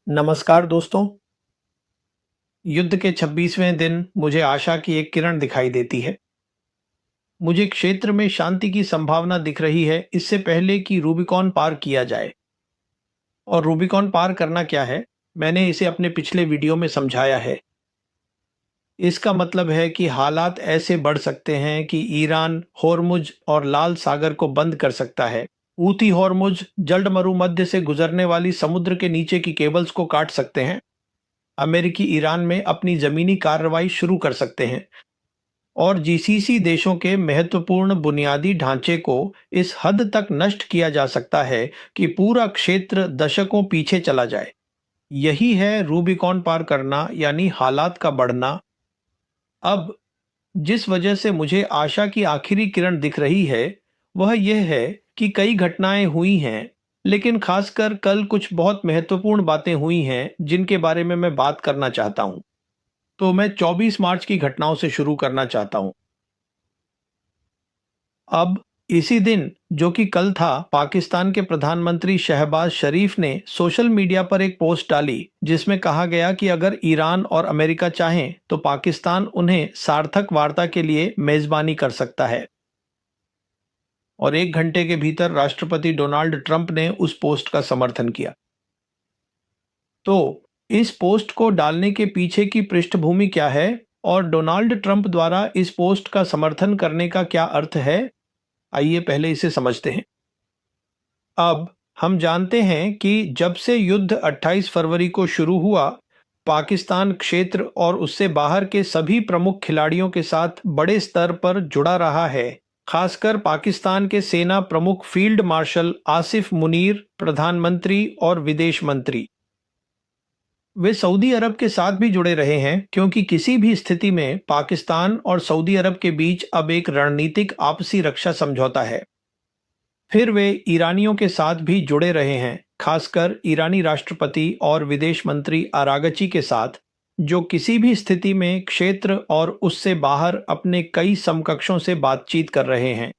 नमस्कार दोस्तों। युद्ध के 26वें दिन मुझे आशा की एक किरण दिखाई देती है। मुझे क्षेत्र में शांति की संभावना दिख रही है इससे पहले कि रूबिकॉन पार किया जाए। और रूबिकॉन पार करना क्या है, मैंने इसे अपने पिछले वीडियो में समझाया है। इसका मतलब है कि हालात ऐसे बढ़ सकते हैं कि ईरान होर्मुज और लाल सागर को बंद कर सकता है। ऊती होर्मुज जल्द मरुमध्य से गुजरने वाली समुद्र के नीचे की केबल्स को काट सकते हैं। अमेरिकी ईरान में अपनी जमीनी कार्रवाई शुरू कर सकते हैं और जीसीसी देशों के महत्वपूर्ण बुनियादी ढांचे को इस हद तक नष्ट किया जा सकता है कि पूरा क्षेत्र दशकों पीछे चला जाए। यही है रूबिकॉन पार करना, यानी हालात का बढ़ना। अब जिस वजह से मुझे आशा की आखिरी किरण दिख रही है वह यह है कि कई घटनाएं हुई हैं, लेकिन खासकर कल कुछ बहुत महत्वपूर्ण बातें हुई हैं जिनके बारे में मैं बात करना चाहता हूं। तो मैं 24 मार्च की घटनाओं से शुरू करना चाहता हूं। अब इसी दिन, जो कि कल था, पाकिस्तान के प्रधानमंत्री शहबाज शरीफ ने सोशल मीडिया पर एक पोस्ट डाली जिसमें कहा गया कि अगर ईरान और अमेरिका चाहें तो पाकिस्तान उन्हें सार्थक वार्ता के लिए मेजबानी कर सकता है। और 1 घंटे के भीतर राष्ट्रपति डोनाल्ड ट्रंप ने उस पोस्ट का समर्थन किया। तो इस पोस्ट को डालने के पीछे की पृष्ठभूमि क्या है और डोनाल्ड ट्रंप द्वारा इस पोस्ट का समर्थन करने का क्या अर्थ है, आइए पहले इसे समझते हैं। अब हम जानते हैं कि जब से युद्ध 28 फरवरी को शुरू हुआ, पाकिस्तान क्षेत्र और उससे बाहर के सभी प्रमुख खिलाड़ियों के साथ बड़े स्तर पर जुड़ा रहा है। खासकर पाकिस्तान के सेना प्रमुख फील्ड मार्शल आसिफ मुनीर, प्रधानमंत्री और विदेश मंत्री, वे सऊदी अरब के साथ भी जुड़े रहे हैं, क्योंकि किसी भी स्थिति में पाकिस्तान और सऊदी अरब के बीच अब एक रणनीतिक आपसी रक्षा समझौता है। फिर वे ईरानियों के साथ भी जुड़े रहे हैं, खासकर ईरानी राष्ट्रपति और विदेश मंत्री आरागची के साथ, जो किसी भी स्थिति में क्षेत्र और उससे बाहर अपने कई समकक्षों से बातचीत कर रहे हैं।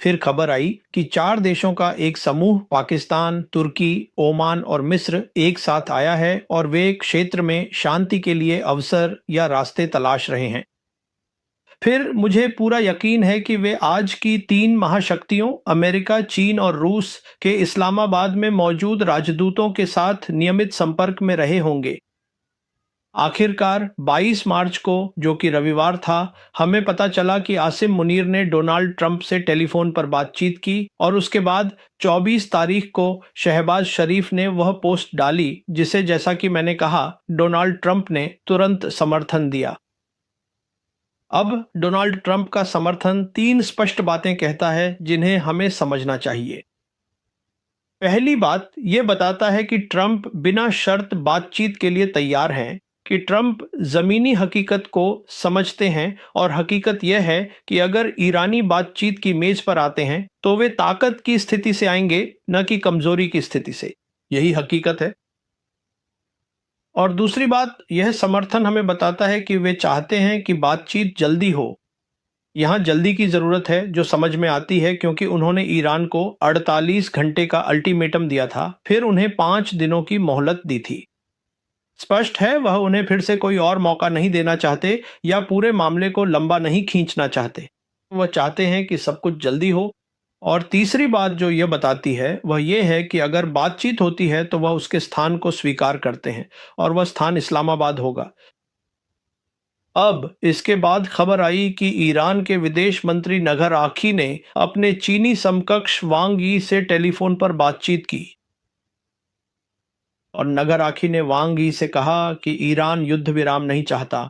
फिर खबर आई कि 4 देशों का एक समूह पाकिस्तान, तुर्की, ओमान और मिस्र एक साथ आया है और वे क्षेत्र में शांति के लिए अवसर या रास्ते तलाश रहे हैं। फिर मुझे पूरा यकीन है कि वे आज की 3 महाशक्तियों अमेरिका, चीन और रूस के इस्लामाबाद में मौजूद राजदूतों के साथ नियमित संपर्क में रहे होंगे। आखिरकार 22 मार्च को, जो कि रविवार था, हमें पता चला कि आसिम मुनीर ने डोनाल्ड ट्रंप से टेलीफोन पर बातचीत की और उसके बाद 24 तारीख को शहबाज शरीफ ने वह पोस्ट डाली जिसे, जैसा कि मैंने कहा, डोनाल्ड ट्रंप ने तुरंत समर्थन दिया। अब डोनाल्ड ट्रंप का समर्थन 3 स्पष्ट बातें कहता है जिन्हें हमें समझना चाहिए। पहली बात यह बताता है कि ट्रंप बिना शर्त बातचीत के लिए तैयार हैं, कि ट्रंप जमीनी हकीकत को समझते हैं और हकीकत यह है कि अगर ईरानी बातचीत की मेज पर आते हैं तो वे ताकत की स्थिति से आएंगे, न कि कमजोरी की स्थिति से। यही हकीकत है। और दूसरी बात, यह समर्थन हमें बताता है कि वे चाहते हैं कि बातचीत जल्दी हो। यहां जल्दी की जरूरत है, जो समझ में आती है, क्योंकि उन्होंने ईरान को 48 घंटे का अल्टीमेटम दिया था, फिर उन्हें 5 दिनों की मोहलत दी थी। स्पष्ट है, वह उन्हें फिर से कोई और मौका नहीं देना चाहते या पूरे मामले को लंबा नहीं खींचना चाहते। वह चाहते हैं कि सब कुछ जल्दी हो। और तीसरी बात जो यह बताती है वह यह है कि अगर बातचीत होती है तो वह उसके स्थान को स्वीकार करते हैं और वह स्थान इस्लामाबाद होगा। अब इसके बाद खबर आई कि ईरान के विदेश मंत्री नगर आखी ने अपने चीनी समकक्ष वांग यी से टेलीफोन पर बातचीत की और नगर आखी ने वांग यी से कहा कि ईरान युद्ध विराम नहीं चाहता।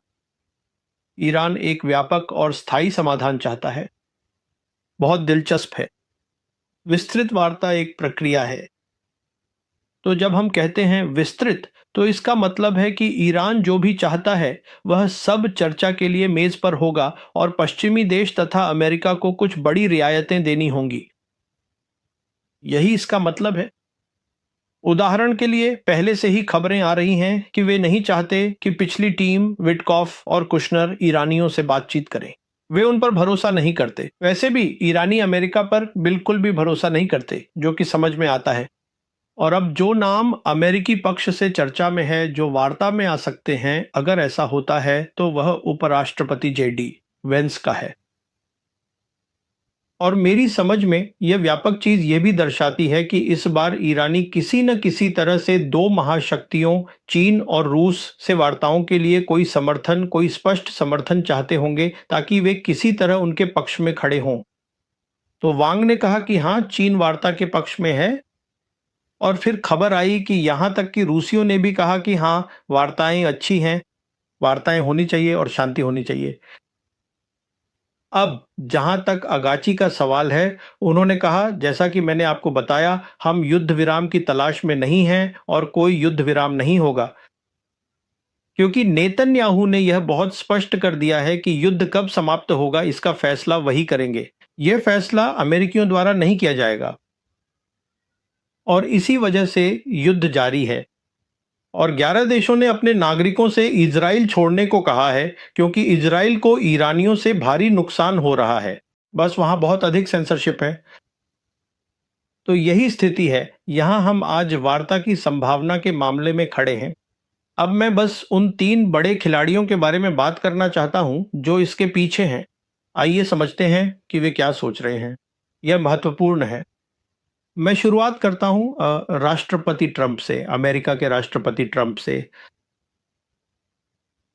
ईरान एक व्यापक और स्थायी समाधान चाहता है। बहुत दिलचस्प है। विस्तृत वार्ता एक प्रक्रिया है। तो जब हम कहते हैं विस्तृत, तो इसका मतलब है कि ईरान जो भी चाहता है वह सब चर्चा के लिए मेज पर होगा और पश्चिमी देश तथा अमेरिका को कुछ बड़ी रियायतें देनी होंगी। यही इसका मतलब है। उदाहरण के लिए, पहले से ही खबरें आ रही हैं कि वे नहीं चाहते कि पिछली टीम विटकॉफ और कुशनर ईरानियों से बातचीत करें। वे उन पर भरोसा नहीं करते। वैसे भी ईरानी अमेरिका पर बिल्कुल भी भरोसा नहीं करते, जो कि समझ में आता है। और अब जो नाम अमेरिकी पक्ष से चर्चा में है, जो वार्ता में आ सकते हैं अगर ऐसा होता है, तो वह उपराष्ट्रपति जेडी वेंस का है। और मेरी समझ में यह व्यापक चीज ये भी दर्शाती है कि इस बार ईरानी किसी न किसी तरह से दो महाशक्तियों चीन और रूस से वार्ताओं के लिए कोई स्पष्ट समर्थन चाहते होंगे, ताकि वे किसी तरह उनके पक्ष में खड़े हों। तो वांग ने कहा कि हाँ, चीन वार्ता के पक्ष में है, और फिर खबर आई कि यहाँ तक कि रूसियों ने भी कहा कि हाँ, वार्ताएं अच्छी हैं, वार्ताएं होनी चाहिए और शांति होनी चाहिए। अब जहां तक अगाची का सवाल है, उन्होंने कहा, जैसा कि मैंने आपको बताया, हम युद्ध विराम की तलाश में नहीं हैं और कोई युद्ध विराम नहीं होगा, क्योंकि नेतन्याहू ने यह बहुत स्पष्ट कर दिया है कि युद्ध कब समाप्त होगा इसका फैसला वही करेंगे। यह फैसला अमेरिकियों द्वारा नहीं किया जाएगा, और इसी वजह से युद्ध जारी है। और 11 देशों ने अपने नागरिकों से इजराइल छोड़ने को कहा है, क्योंकि इजराइल को ईरानियों से भारी नुकसान हो रहा है। बस वहां बहुत अधिक सेंसरशिप है। तो यही स्थिति है, यहां हम आज वार्ता की संभावना के मामले में खड़े हैं। अब मैं बस उन 3 बड़े खिलाड़ियों के बारे में बात करना चाहता हूं जो इसके पीछे हैं। आइए समझते हैं कि वे क्या सोच रहे हैं। यह महत्वपूर्ण है। मैं शुरुआत करता हूं राष्ट्रपति ट्रंप से, अमेरिका के राष्ट्रपति ट्रंप से।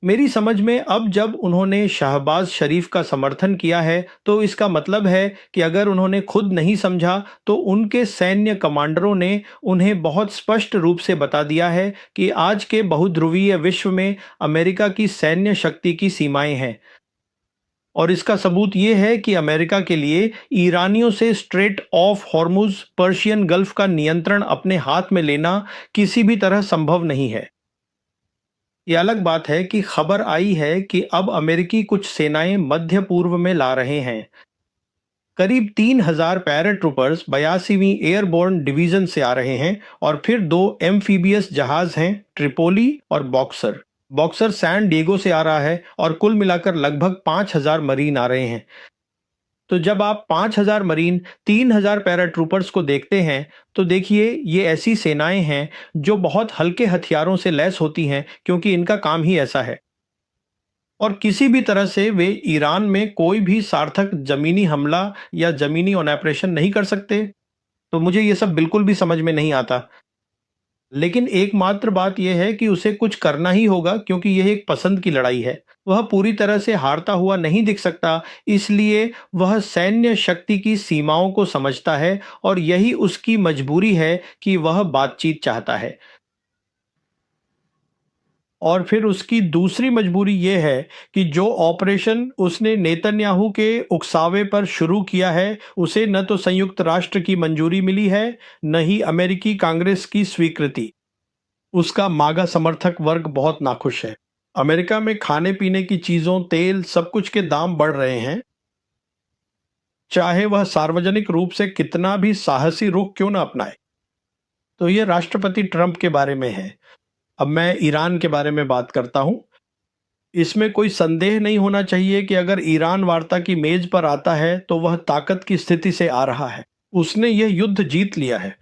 मेरी समझ में अब जब उन्होंने शहबाज शरीफ का समर्थन किया है, तो इसका मतलब है कि अगर उन्होंने खुद नहीं समझा, तो उनके सैन्य कमांडरों ने उन्हें बहुत स्पष्ट रूप से बता दिया है कि आज के बहुध्रुवीय विश्व में अमेरिका की सैन्य शक्ति की सीमाएं हैं। और इसका सबूत ये है कि अमेरिका के लिए ईरानियों से straight of Hormuz, Persian gulf का नियंत्रण अपने हाथ में लेना किसी भी तरह संभव नहीं है। ये अलग बात है कि खबर आई है कि अब अमेरिकी कुछ सेनाएं मध्य पूर्व में ला रहे हैं। करीब 3000 पैराट्रूपर्स 82वीं एयरबोर्न डिवीजन से आ रहे हैं, और फिर 2 एम्फीबियस जहाज हैं, ट्रिपोली और बॉक्सर। बॉक्सर सैन डिएगो से आ रहा है, और कुल मिलाकर लगभग 5000 मरीन आ रहे हैं। तो जब आप 5000 मरीन, 3000 पैराट्रूपर्स को देखते हैं, तो देखिए ये ऐसी सेनाएं हैं जो बहुत हल्के हथियारों से लैस होती हैं, क्योंकि इनका काम ही ऐसा है। और किसी भी तरह से वे ईरान में कोई भी सार्थक जमीनी हमला या जमीनी ऑपरेशन नहीं कर सकते। तो मुझे ये सब बिल्कुल भी समझ में नहीं आता। लेकिन एकमात्र बात यह है कि उसे कुछ करना ही होगा, क्योंकि यह एक पसंद की लड़ाई है। वह पूरी तरह से हारता हुआ नहीं दिख सकता, इसलिए वह सैन्य शक्ति की सीमाओं को समझता है, और यही उसकी मजबूरी है कि वह बातचीत चाहता है। और फिर उसकी दूसरी मजबूरी यह है कि जो ऑपरेशन उसने नेतन्याहू के उकसावे पर शुरू किया है, उसे न तो संयुक्त राष्ट्र की मंजूरी मिली है, न ही अमेरिकी कांग्रेस की स्वीकृति। उसका मागा समर्थक वर्ग बहुत नाखुश है। अमेरिका में खाने पीने की चीजों, तेल, सब कुछ के दाम बढ़ रहे हैं, चाहे वह सार्वजनिक रूप से कितना भी साहसी रुख क्यों न अपनाए। तो ये राष्ट्रपति ट्रंप के बारे में है। अब मैं ईरान के बारे में बात करता हूं। इसमें कोई संदेह नहीं होना चाहिए कि अगर ईरान वार्ता की मेज पर आता है, तो वह ताकत की स्थिति से आ रहा है। उसने यह युद्ध जीत लिया है।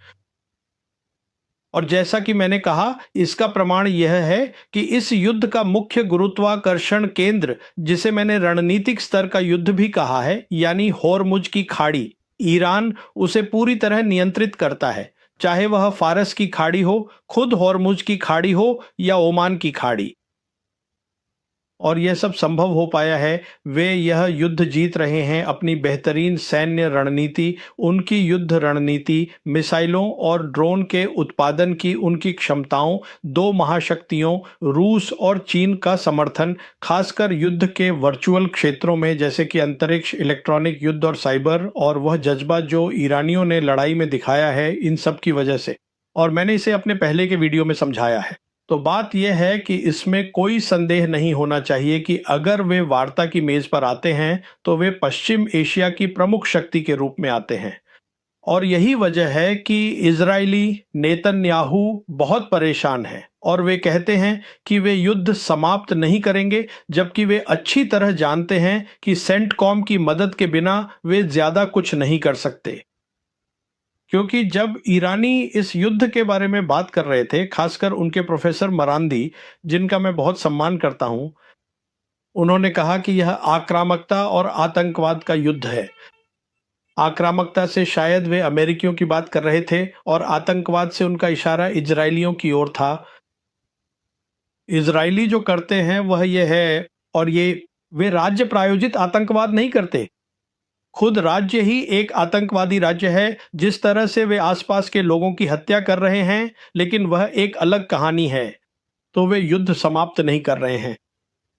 और जैसा कि मैंने कहा, इसका प्रमाण यह है कि इस युद्ध का मुख्य गुरुत्वाकर्षण केंद्र, जिसे मैंने रणनीतिक स्तर का युद्ध भी कहा है, यानी होर्मुज की खाड़ी, ईरान उसे पूरी तरह नियंत्रित करता है, चाहे वह फारस की खाड़ी हो, खुद होर्मुज की खाड़ी हो, या ओमान की खाड़ी। और यह सब संभव हो पाया है, वे यह युद्ध जीत रहे हैं अपनी बेहतरीन सैन्य रणनीति, उनकी युद्ध रणनीति, मिसाइलों और ड्रोन के उत्पादन की उनकी क्षमताओं, दो महाशक्तियों रूस और चीन का समर्थन, खासकर युद्ध के वर्चुअल क्षेत्रों में, जैसे कि अंतरिक्ष, इलेक्ट्रॉनिक युद्ध और साइबर, और वह जज्बा जो ईरानियों ने लड़ाई में दिखाया है, इन सब की वजह से। और मैंने इसे अपने पहले के वीडियो में समझाया है। तो बात यह है कि इसमें कोई संदेह नहीं होना चाहिए कि अगर वे वार्ता की मेज पर आते हैं, तो वे पश्चिम एशिया की प्रमुख शक्ति के रूप में आते हैं। और यही वजह है कि इजरायली नेतन्याहू बहुत परेशान हैं, और वे कहते हैं कि वे युद्ध समाप्त नहीं करेंगे, जबकि वे अच्छी तरह जानते हैं कि सेंटकॉम की मदद के बिना वे ज्यादा कुछ नहीं कर सकते। क्योंकि जब ईरानी इस युद्ध के बारे में बात कर रहे थे, खासकर उनके प्रोफेसर मरांदी, जिनका मैं बहुत सम्मान करता हूं, उन्होंने कहा कि यह आक्रामकता और आतंकवाद का युद्ध है। आक्रामकता से शायद वे अमेरिकियों की बात कर रहे थे और आतंकवाद से उनका इशारा इजरायलियों की ओर था। इजरायली जो करते हैं वह यह है, और ये वे राज्य प्रायोजित आतंकवाद नहीं करते। खुद राज्य ही एक आतंकवादी राज्य है। जिस तरह से वे आसपास के लोगों की हत्या कर रहे हैं, लेकिन वह एक अलग कहानी है, तो वे युद्ध समाप्त नहीं कर रहे हैं।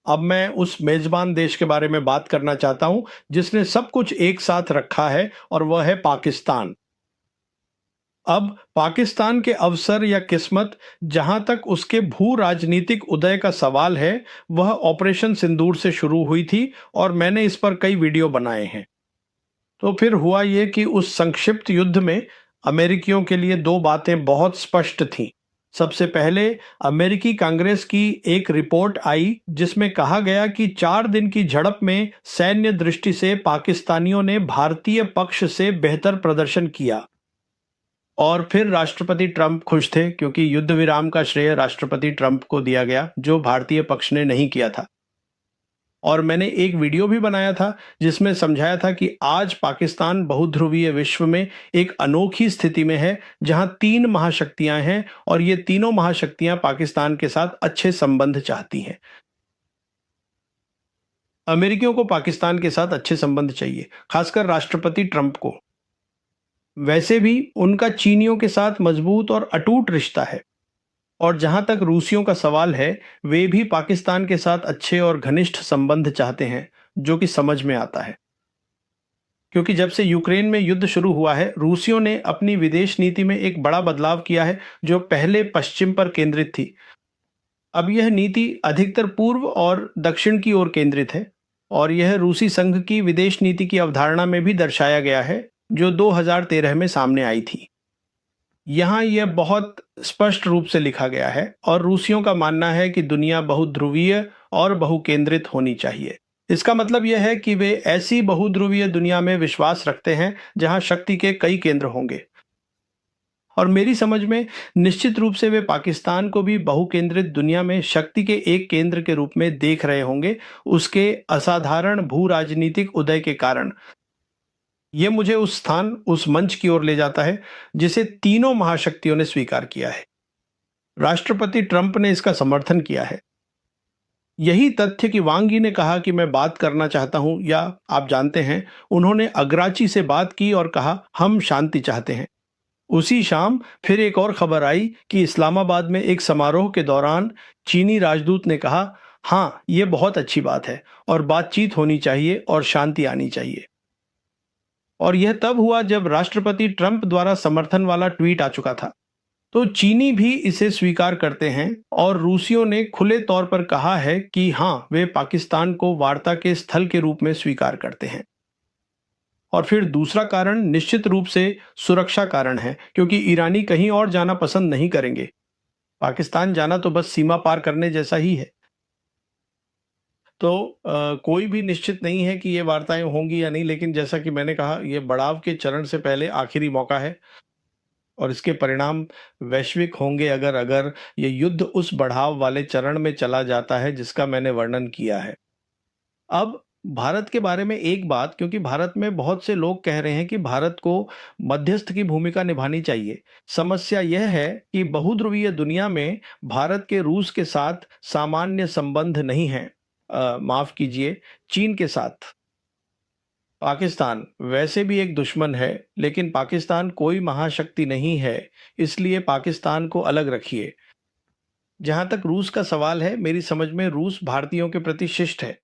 अब मैं उस मेजबान देश के बारे में बात करना चाहता हूं जिसने सब कुछ एक साथ रखा है, और वह है पाकिस्तान। अब पाकिस्तान के अवसर या किस्मत, जहां तक उसके भू राजनीतिक उदय का सवाल है, वह ऑपरेशन सिंदूर से शुरू हुई थी और मैंने इस पर कई वीडियो बनाए हैं। तो फिर हुआ ये कि उस संक्षिप्त युद्ध में अमेरिकियों के लिए दो बातें बहुत स्पष्ट थीं। सबसे पहले अमेरिकी कांग्रेस की एक रिपोर्ट आई जिसमें कहा गया कि 4 दिन की झड़प में सैन्य दृष्टि से पाकिस्तानियों ने भारतीय पक्ष से बेहतर प्रदर्शन किया। और फिर राष्ट्रपति ट्रंप खुश थे क्योंकि युद्ध विराम का श्रेय राष्ट्रपति ट्रंप को दिया गया, जो भारतीय पक्ष ने नहीं किया था। और मैंने एक वीडियो भी बनाया था जिसमें समझाया था कि आज पाकिस्तान बहुध्रुवीय विश्व में एक अनोखी स्थिति में है, जहां 3 महाशक्तियां हैं और ये तीनों महाशक्तियां पाकिस्तान के साथ अच्छे संबंध चाहती हैं। अमेरिकियों को पाकिस्तान के साथ अच्छे संबंध चाहिए, खासकर राष्ट्रपति ट्रंप को। वैसे भी उनका चीनियों के साथ मजबूत और अटूट रिश्ता है। और जहां तक रूसियों का सवाल है, वे भी पाकिस्तान के साथ अच्छे और घनिष्ठ संबंध चाहते हैं, जो कि समझ में आता है। क्योंकि जब से यूक्रेन में युद्ध शुरू हुआ है, रूसियों ने अपनी विदेश नीति में एक बड़ा बदलाव किया है, जो पहले पश्चिम पर केंद्रित थी। अब यह नीति अधिकतर पूर्व और दक्षिण की ओर केंद्रित है, और यह रूसी संघ की विदेश नीति की अवधारणा में भी दर्शाया गया है, जो 2013 में सामने आई थी। यहाँ यह बहुत स्पष्ट रूप से लिखा गया है, और रूसियों का मानना है कि दुनिया बहुध्रुवीय और बहुकेंद्रित होनी चाहिए। इसका मतलब यह है कि वे ऐसी बहुध्रुवीय दुनिया में विश्वास रखते हैं जहां शक्ति के कई केंद्र होंगे। और मेरी समझ में निश्चित रूप से वे पाकिस्तान को भी बहुकेंद्रित दुनिया में शक्ति के एक केंद्र के रूप में देख रहे होंगे, उसके असाधारण भू राजनीतिक उदय के कारण। यह मुझे उस स्थान, उस मंच की ओर ले जाता है जिसे तीनों महाशक्तियों ने स्वीकार किया है। राष्ट्रपति ट्रंप ने इसका समर्थन किया है। यही तथ्य कि वांग यी ने कहा कि मैं बात करना चाहता हूं, या आप जानते हैं, उन्होंने अगराची से बात की और कहा हम शांति चाहते हैं। उसी शाम फिर एक और खबर आई कि इस्लामाबाद में एक समारोह के दौरान चीनी राजदूत ने कहा, हाँ, ये बहुत अच्छी बात है और बातचीत होनी चाहिए और शांति आनी चाहिए। और यह तब हुआ जब राष्ट्रपति ट्रंप द्वारा समर्थन वाला ट्वीट आ चुका था। तो चीनी भी इसे स्वीकार करते हैं, और रूसियों ने खुले तौर पर कहा है कि हाँ, वे पाकिस्तान को वार्ता के स्थल के रूप में स्वीकार करते हैं। और फिर दूसरा कारण निश्चित रूप से सुरक्षा कारण है, क्योंकि ईरानी कहीं और जाना पसंद नहीं करेंगे। पाकिस्तान जाना तो बस सीमा पार करने जैसा ही है। तो कोई भी निश्चित नहीं है कि ये वार्ताएं होंगी या नहीं, लेकिन जैसा कि मैंने कहा, ये बढ़ाव के चरण से पहले आखिरी मौका है, और इसके परिणाम वैश्विक होंगे अगर अगर ये युद्ध उस बढ़ाव वाले चरण में चला जाता है जिसका मैंने वर्णन किया है। अब भारत के बारे में एक बात, क्योंकि भारत में बहुत से लोग कह रहे हैं कि भारत को मध्यस्थ की भूमिका निभानी चाहिए। समस्या यह है कि बहुध्रुवीय दुनिया में भारत के रूस के साथ सामान्य संबंध नहीं है। माफ कीजिए, चीन के साथ। पाकिस्तान वैसे भी एक दुश्मन है, लेकिन पाकिस्तान कोई महाशक्ति नहीं है, इसलिए पाकिस्तान को अलग रखिए। जहां तक रूस का सवाल है, मेरी समझ में रूस भारतीयों के प्रति शिष्ट है,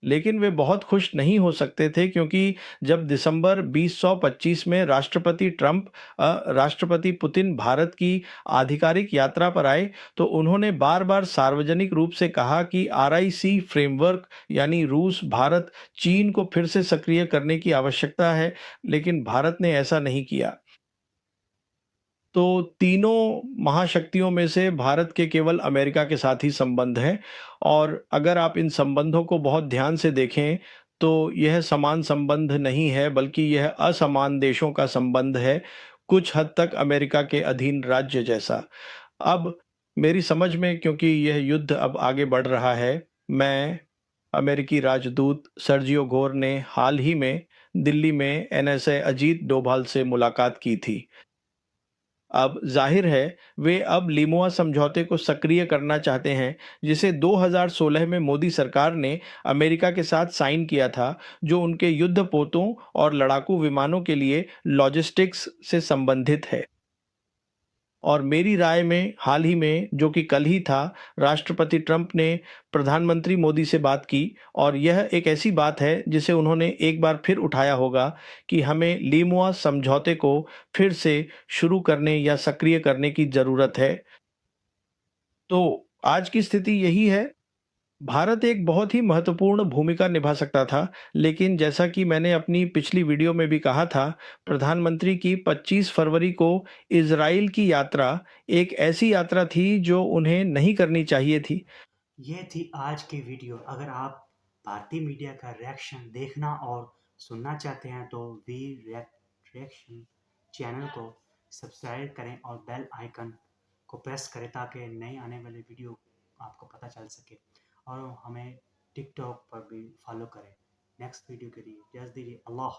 लेकिन वे बहुत खुश नहीं हो सकते थे, क्योंकि जब दिसंबर 2025 में राष्ट्रपति पुतिन भारत की आधिकारिक यात्रा पर आए, तो उन्होंने बार बार सार्वजनिक रूप से कहा कि आरआईसी फ्रेमवर्क, यानी रूस, भारत, चीन को फिर से सक्रिय करने की आवश्यकता है, लेकिन भारत ने ऐसा नहीं किया। तो तीनों महाशक्तियों में से भारत के केवल अमेरिका के साथ ही संबंध हैं, और अगर आप इन संबंधों को बहुत ध्यान से देखें तो यह समान संबंध नहीं है, बल्कि यह असमान देशों का संबंध है, कुछ हद तक अमेरिका के अधीन राज्य जैसा। अब मेरी समझ में, क्योंकि यह युद्ध अब आगे बढ़ रहा है, मैं अमेरिकी राजदूत सर्जियो गोर ने हाल ही में दिल्ली में एनएसए अजीत डोभाल से मुलाकात की थी। अब जाहिर है वे अब लिमुआ समझौते को सक्रिय करना चाहते हैं, जिसे 2016 में मोदी सरकार ने अमेरिका के साथ साइन किया था, जो उनके युद्धपोतों और लड़ाकू विमानों के लिए लॉजिस्टिक्स से संबंधित है। और मेरी राय में हाल ही में, जो कि कल ही था, राष्ट्रपति ट्रंप ने प्रधानमंत्री मोदी से बात की, और यह एक ऐसी बात है जिसे उन्होंने एक बार फिर उठाया होगा कि हमें लिमुआ समझौते को फिर से शुरू करने या सक्रिय करने की ज़रूरत है। तो आज की स्थिति यही है। भारत एक बहुत ही महत्वपूर्ण भूमिका निभा सकता था, लेकिन जैसा कि मैंने अपनी पिछली वीडियो में भी कहा था, प्रधानमंत्री की 25 फरवरी को इज़राइल की यात्रा एक ऐसी यात्रा थी जो उन्हें नहीं करनी चाहिए थी। ये थी आज की वीडियो। अगर आप भारतीय मीडिया का रिएक्शन देखना और सुनना चाहते हैं तो वी रिएक्शन चैनल को सब्सक्राइब करें और बेल आइकन को प्रेस करें ताकि नए आने वाले वीडियो आपको पता चल सके, और हमें टिकटॉक पर भी फॉलो करें। नेक्स्ट वीडियो के लिए इजाज़त दीजिए। अल्लाह।